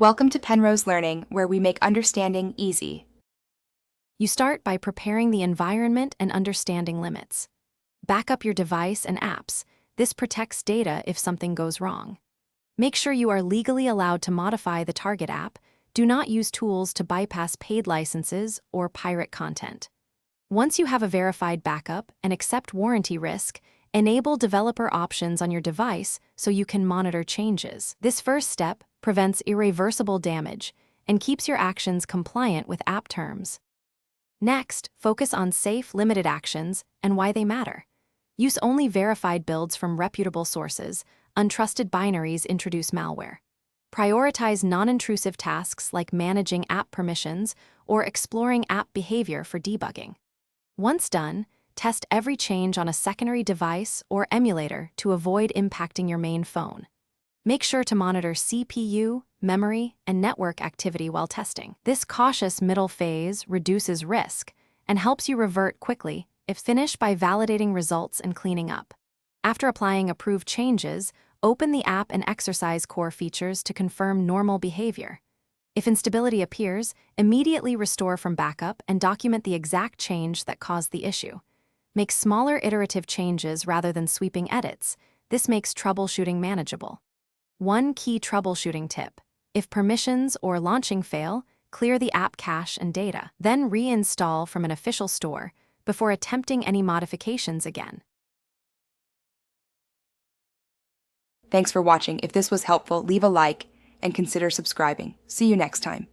Welcome to Penrose Learning, where we make understanding easy. You start by preparing the environment and understanding limits. Back up your device and apps. This protects data if something goes wrong. Make sure you are legally allowed to modify the target app. Do not use tools to bypass paid licenses or pirate content. Once you have a verified backup and accept warranty risk, enable developer options on your device so you can monitor changes. This first step prevents irreversible damage and keeps your actions compliant with app terms. Next, focus on safe, limited actions and why they matter. Use only verified builds from reputable sources. Untrusted binaries introduce malware. Prioritize non-intrusive tasks like managing app permissions or exploring app behavior for debugging. Once done, test every change on a secondary device or emulator to avoid impacting your main phone. Make sure to monitor CPU, memory, and network activity while testing. This cautious middle phase reduces risk and helps you revert quickly if finished by validating results and cleaning up. After applying approved changes, open the app and exercise core features to confirm normal behavior. If instability appears, immediately restore from backup and document the exact change that caused the issue. Make smaller iterative changes rather than sweeping edits. This makes troubleshooting manageable. One key troubleshooting tip: if permissions or launching fail, clear the app cache and data. Then reinstall from an official store before attempting any modifications again. Thanks for watching. If this was helpful, leave a like and consider subscribing. See you next time.